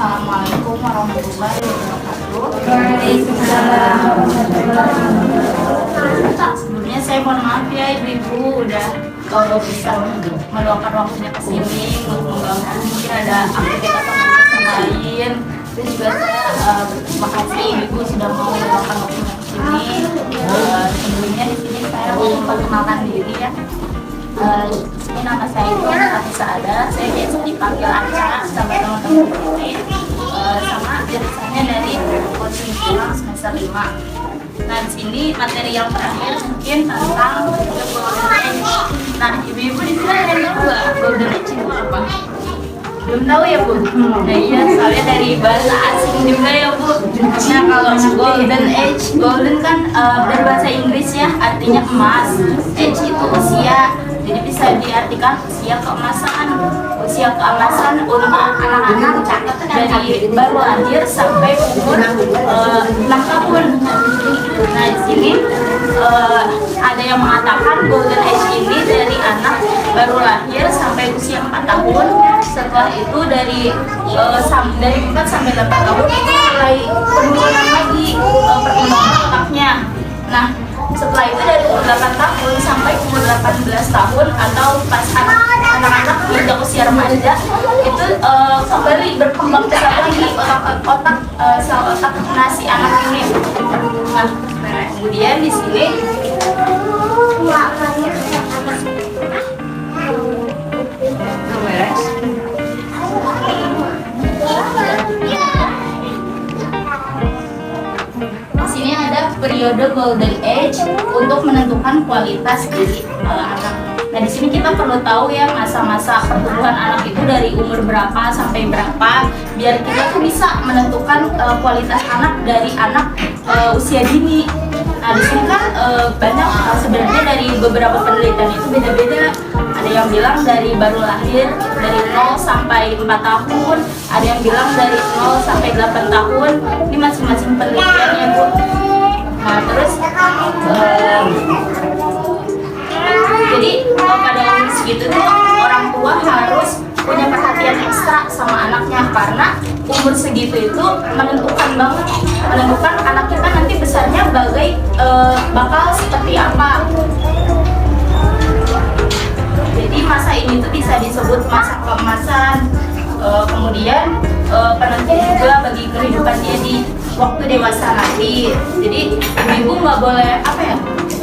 Assalamualaikum warahmatullahi wabarakatuh. Waalaikumsalam. Sebelumnya saya mohon maaf ya ibu-ibu udah kalau bisa meluangkan waktunya ke sini untuk mengganggu, mungkin ada aktivitas yang lain. Terus juga saya terima kasih ibu sudah mau meluangkan waktunya ke sini. Sebelumnya di sini saya mau memperkenalkan diri ya. Ini nama saya itu Nafisa Ada. Saya biasa dipanggil Aca sama teman-teman ini. Sama jurusannya dari coaching Silang semester 5. Nah, di sini materi yang terakhir mungkin tentang golden age. Nah, ibu-ibu di sini ada yang tahu nggak golden age itu apa? Belum tahu ya bu? Nah iya, soalnya dari bahasa asing juga ya bu. Nah kalau golden age, golden kan berbahasa Inggris ya, artinya emas. Age itu usia, jadi bisa diartikan usia keemasan. Usia keemasan untuk anak-anak dari baru lahir sampai umur 6 tahun. Nah di sini ada yang mengatakan golden age ini dari anak baru lahir sampai usia 4 tahun. Setelah itu dari 4 sampai 8 tahun itu mulai penurunan lagi perkembangan otaknya. Nah setelah itu dari umur 8 tahun sampai umur 18 tahun atau pas anak-anak menginjak usia remaja itu kembali berkembang besar lagi otak sel otak si anak ini. Nah kemudian di sini periode golden age untuk menentukan kualitas dari anak. Nah di sini kita perlu tahu ya masa-masa pertumbuhan anak itu dari umur berapa sampai berapa, biar kita tuh bisa menentukan kualitas anak dari anak usia dini. Nah di sini kan banyak sebenarnya dari beberapa penelitian itu beda-beda. Ada yang bilang dari baru lahir dari 0 sampai 4 tahun, ada yang bilang dari 0 sampai 8 tahun. Ini masing-masing penelitiannya bu. Nah terus jadi pada umur segitu tuh orang tua harus punya perhatian ekstra sama anaknya, karena umur segitu itu menentukan banget, menentukan anak kita nanti besarnya bakal seperti apa. Jadi masa ini tuh bisa disebut masa keemasan. Kemudian penentu juga bagi kehidupan dia di waktu dewasa nanti. Jadi ibu nggak boleh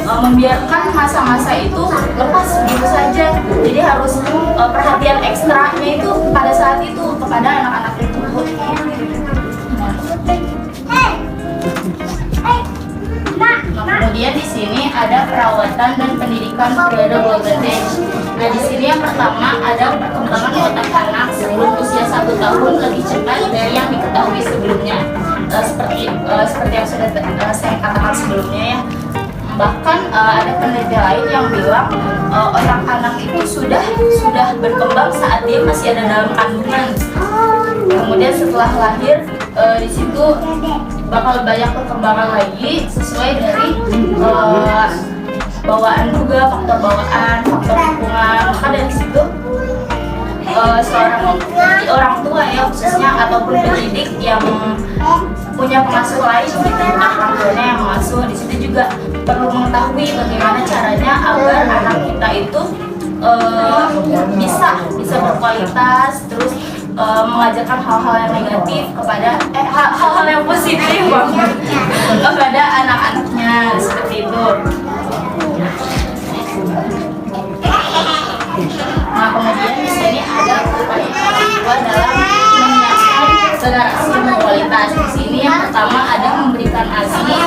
membiarkan masa-masa itu lepas begitu saja. Jadi harus perhatian ekstranya itu pada saat itu kepada anak-anak itu. Kemudian di sini ada perawatan dan pendidikan periode golden age. Nah di sini yang pertama ada perkembangan otak anak sebelum usia 1 tahun lebih cepat dari yang diketahui sebelumnya. Seperti yang sudah saya katakan sebelumnya ya. Bahkan ada penelitian lain yang bilang otak anak itu sudah berkembang saat dia masih ada dalam kandungan. Kemudian setelah lahir di situ bakal banyak perkembangan lagi sesuai dari bawaan juga, faktor bawaan, faktor lingkungan. Maka dari situ orang tua ya khususnya ataupun pendidik yang punya pengasuh lain gitu, bukan orang tuanya yang mengasuh, di situ juga perlu mengetahui bagaimana caranya agar anak kita itu bisa berkualitas, terus mengajarkan hal-hal yang negatif kepada hal-hal yang positif kepada anak-anaknya seperti itu. Nah kemudian di sini ada upaya orang tua dalam menyiapkan generasi berkualitas. Di sini yang pertama ada memberikan ASI,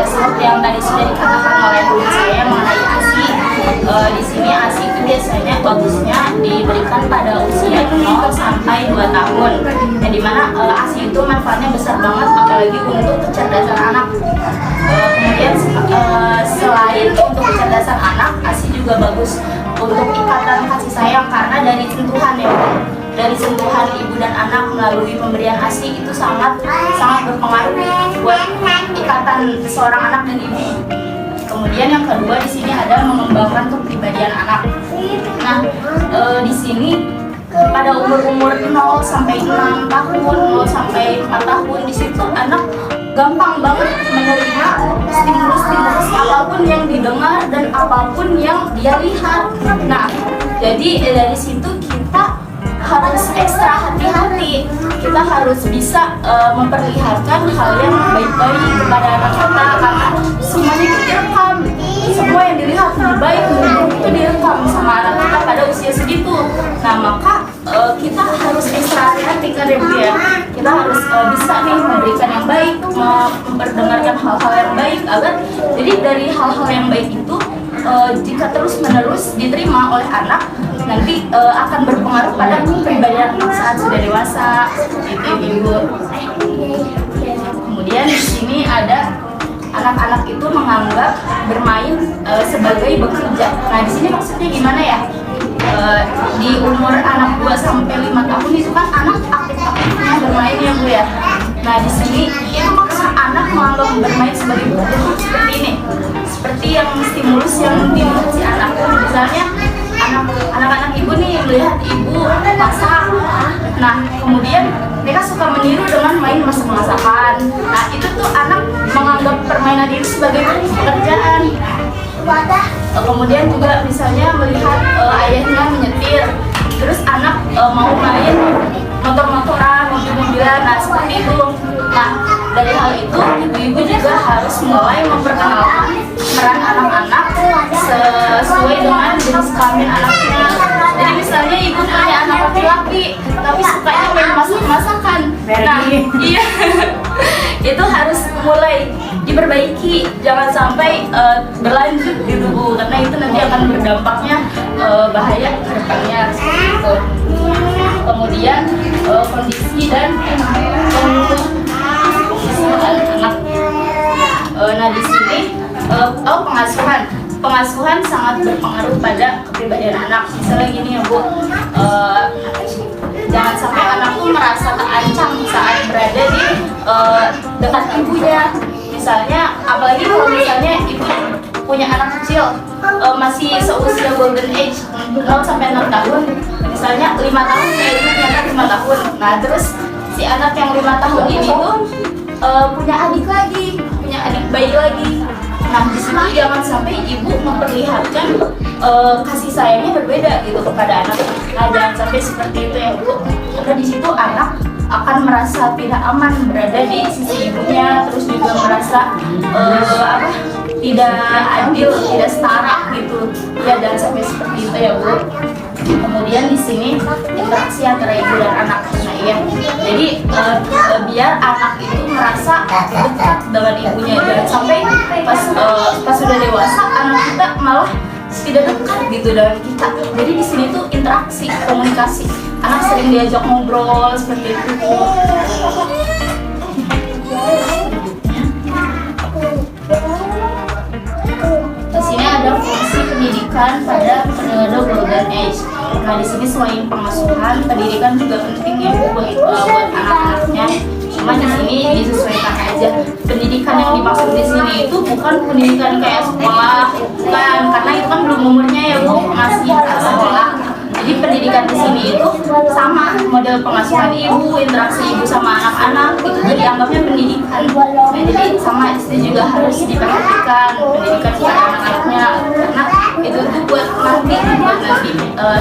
seperti yang tadi sudah dikatakan oleh guru saya mengenai ASI. Di sini ASI itu biasanya bagusnya diberikan pada usia 0 sampai 2 tahun. Yang dimana ASI itu manfaatnya besar banget, apalagi untuk kecerdasan anak. Kemudian selain untuk kecerdasan anak, ASI juga bagus untuk ikatan kasih sayang, karena dari sentuhan ya, dari sentuhan ibu dan anak melalui pemberian ASI itu sangat berpengaruh buat ikatan seorang anak dan ibu. Kemudian yang kedua di sini ada mengembangkan kepribadian anak. Nah di sini pada umur-umur 0 sampai 6 tahun, 0 sampai 4 tahun, di situ anak gampang banget menerima stimulus-stimulus apapun yang didengar dan apapun yang dia lihat. Nah, jadi dari situ kita harus ekstra hati-hati. Kita harus bisa memperlihatkan hal yang baik-baik kepada anak kita, karena semuanya itu direkam. Semua yang dilihat lebih baik itu direkam sama anak kita pada usia segitu. Nah, maka kita harus ekstra hati-hati kan ya. Kita harus bisa nih memberikan yang baik, memperdengarkan hal-hal yang baik agar jadi dari hal-hal yang baik itu jika terus-menerus diterima oleh anak, nanti akan berpengaruh pada kepribadian anak saat sudah dewasa, itu Ibu. Kemudian di sini ada anak-anak itu menganggap bermain sebagai bekerja. Nah, di sini maksudnya gimana ya? Di umur anak 2 sampai 5 tahun itu kan anak aktif-aktifnya bermain ya Bu ya. Nah, di sini itu maksud anak menganggap bermain sebagai bekerja seperti ini. Seperti yang stimulus yang dilihat si anak. Misalnya anak-anak ibu nih melihat ibu masak. Nah, kemudian mereka suka meniru dengan main masak-masakan. Nah, itu tuh anak menganggap permainan itu sebagai pekerjaan. Kemudian juga misalnya melihat ayahnya menyetir, terus anak mau main motor-motoran, mobil-mobilan, nah seperti itu. Nah, dari hal itu ibu-ibu juga harus mulai memperkenalkan peran anak-anak sesuai dengan jenis kelamin anaknya. Jadi misalnya ibu punya anak laki-laki tapi sukanya main masak-masakan. Nah, iya. Itu harus mulai diperbaiki, jangan sampai berlanjut gitu Bu, karena itu nanti akan berdampaknya bahaya ke depannya seperti itu. Kemudian kondisi dan pengasuhan anak. Nah, di sini pengasuhan sangat berpengaruh pada kepribadian anak. Misalnya gini ya Bu, jangan sampai anak tuh merasa terancam saat berada di dekat ibunya. Misalnya, apalagi kalau misalnya ibu punya anak kecil masih seusia golden age 0 sampai 6 tahun, misalnya 5 tahun ya ibu ternyata 5 tahun. Nah, terus si anak yang 5 tahun ini tuh punya adik lagi, punya adik bayi lagi. Nah, di situ jangan sampai ibu memperlihatkan kasih sayangnya berbeda gitu kepada anak. Nah, jangan sampai seperti itu ya Bu, karena di situ anak akan merasa tidak aman berada di sisi ibunya, terus juga merasa tidak adil, tidak setara gitu. Ya, jangan sampai seperti itu ya Bu. Kemudian di sini interaksi antara ibu dan anak. Nah, iya. Jadi biar anak itu merasa dekat dengan ibunya, jangan sampai pas sudah dewasa anak kita malah tidak dekat gitu dengan kita. Jadi di sini tuh interaksi, komunikasi. Anak sering diajak ngobrol seperti itu. Di sini ada fungsi pendidikan pada periode golden age. Nah, di sini selain pengasuhan, pendidikan juga penting ya buat anak-anaknya. Cuma di sini disesuaikan aja. Pendidikan yang dimaksud di sini itu bukan pendidikan kayak sekolah, bukan, karena itu kan belum umurnya ya Bu, masih sekolah. Jadi pendidikan di sini itu sama model pengasuhan ibu, interaksi ibu sama anak-anak itu juga dianggapnya pendidikan. Nah, jadi sama itu juga harus diperhatikan pendidikan kepada anak-anaknya, karena itu tuh buat nanti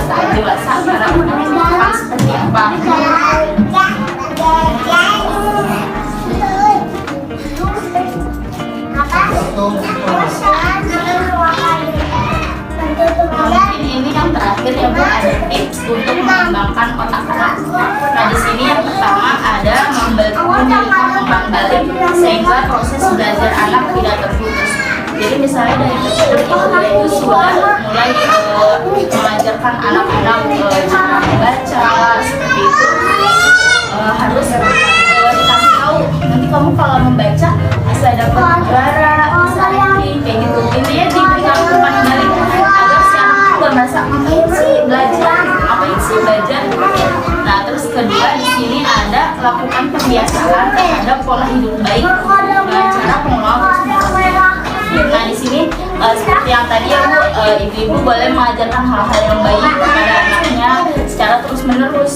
saat dewasa anak-anak seperti apa. Mungkin ini yang terakhir ya Bu, ada tips untuk mengembangkan otak anak. Nah, di sini yang pertama ada memberikan umpan balik sehingga proses belajar anak tidak terputus. Jadi misalnya dari kecil ibu itu sudah mulai mengajarkan anak-anak cara membaca seperti itu, harus dikasih tahu nanti kamu kalau membaca bisa dapat juara, bisa ranking kayak gitu. Intinya diberikan umpan balik agar si anak itu gak merasa ngapain sih belajar. Nah, terus kedua di sini ada lakukan pembiasaan terhadap pola hidup baik dengan cara pengelolaan. Nah, di sini seperti yang tadi ya Bu, ibu-ibu boleh mengajarkan hal-hal yang baik kepada anaknya. anaknya secara terus-menerus,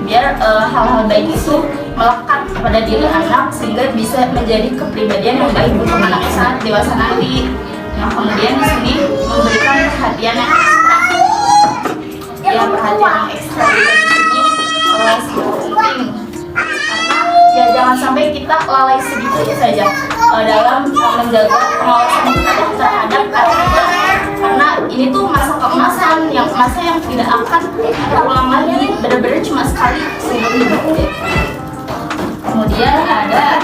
biar hal-hal baik itu melekat pada diri anak sehingga bisa menjadi kepribadian yang baik untuk anaknya saat dewasa nanti. Nah, kemudian di sini memberikan perhatian yang ekstra. Ya, perhatian yang ekstra di sini sangat penting, karena ya jangan sampai kita lalai sedikit saja dalam menjaga pengawasan kita terhadap anak, karena ini tuh masa keemasan, masa yang tidak akan terulang lagi, benar-benar cuma sekali seumur hidup. Kemudian ada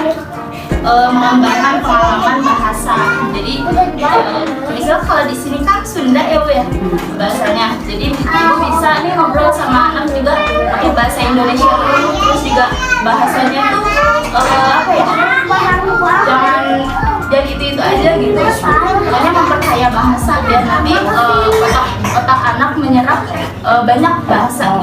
mengembangkan pengalaman bahasa. Jadi misal kalau di sini kan Sunda ya Bu ya bahasanya. Jadi ibu bisa nih ngobrol sama anak juga pakai bahasa Indonesia dulu, terus juga bahasanya tuh apa ya? Jangan jadi itu aja gitu. Pokoknya memperkaya bahasa biar nanti otak anak menyerap banyak bahasa.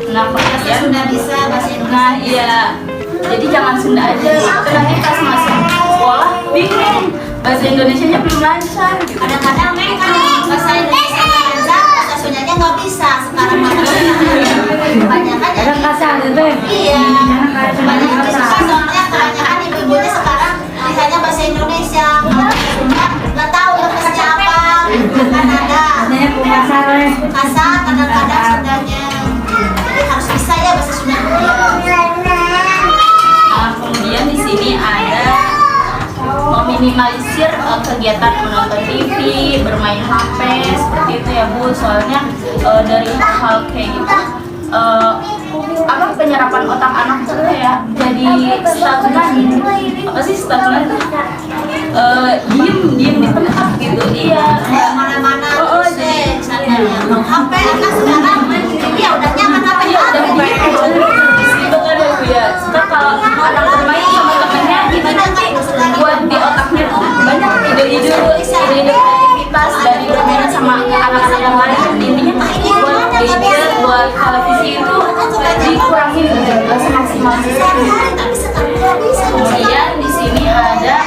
Nah, kemudian Sudah bisa bahasa Indonesia. nah iya, jadi jangan Sunda aja, tapi nanti pas masuk sekolah bingung bahasa Indonesianya belum lancar gitu. Kadang-kadang kan bahasa Indonesia lancar, bahasa Sundanya nggak bisa. Sekarang kebanyakan ya. kasar gitu. Iya. Kebanyakan susah soalnya kebanyakan ibu-ibunya sekarang misalnya bahasa Indonesia, Sunda nggak tahu bahasanya apa. Kan ada kasar kadang-kadang Sundanya. Jadi harus bisa ya bahasa Sunda. Kemudian di sini ada meminimalisir kegiatan menonton TV, bermain HP seperti itu ya Bu. Soalnya dari hal kayak gitu penyerapan otak anak tuh kayak jadi stagnan. Apa sih stagnan? Diem di tempat gitu. Iya. Mana-mana terus deh misalnya mau HP anak sekarang ya udah nyaman HP Iya, udah gitu kan ya Bu ya. Setelah kalau anak bermain sama temennya itu nanti buat di otaknya tuh banyak ide-ide kreativitas dari bermain sama anak-anak yang lain. Intinya buat gadget, buat televisi itu dikurangin semaksimal mungkin. Kemudian di sini ada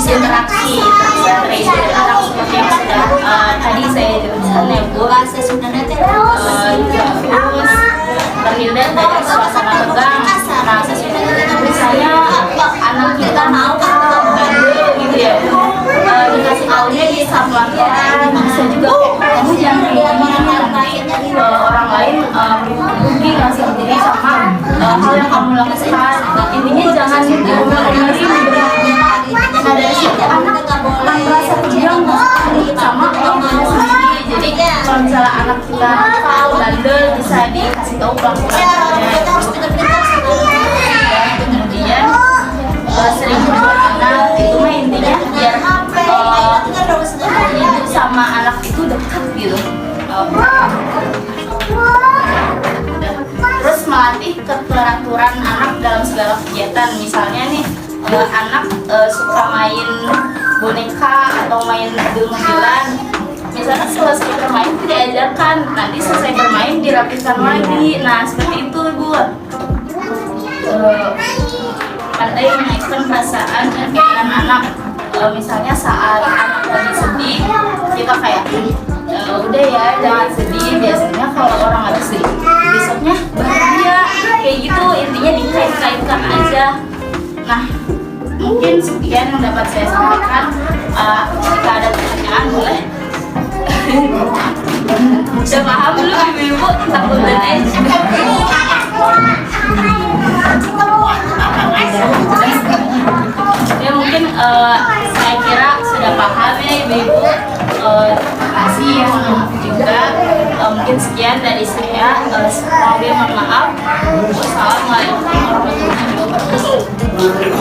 interaksi anak seperti yang sudah tadi saya jelaskan ya Bu. bahasa Sundanya teh Terus terhindar dari suasana tegang. Nah, misalnya anak kita mau bandel gitu ya, dikasih taunya di sampelnya bisa juga kamu jangan orang lain rugi ngasih diri sama hal yang kamu lakukan. Intinya jangan diomongin. Nah, dari situ anak merasa tegang sama orangnya sendiri. Jadi kalau misalnya anak kita tahu bandel bisa dikasih tahu pelan-pelan. Kemudian sering berbuat anak itu mah intinya biar ibu sama anak itu dekat gitu. Terus melatih keteraturan anak dalam segala kegiatan. Misalnya nih anak suka main boneka atau main mobil-mobilan. Misalnya selesai bermain diajarkan, nanti selesai bermain dirapikan lagi. Nah seperti itu Bu. Pandai menaikkan perasaan dan pikiran anak. Misalnya saat anak lagi sedih, kita kayak udah ya jangan sedih. Biasanya kalau orang lagi sedih, besoknya bahagia kayak gitu. Intinya dikait-kaitkan aja. Nah mungkin sekian yang dapat saya sampaikan. Jika ada pertanyaan boleh. Udah paham belum ibu-ibu tentang golden age? Ya mungkin saya kira sudah paham ya ibu-ibu. Terima kasih, mohon maaf juga. Mungkin sekian dari saya. Mohon maaf. Wassalamualaikum warahmatullahi wabarakatuh.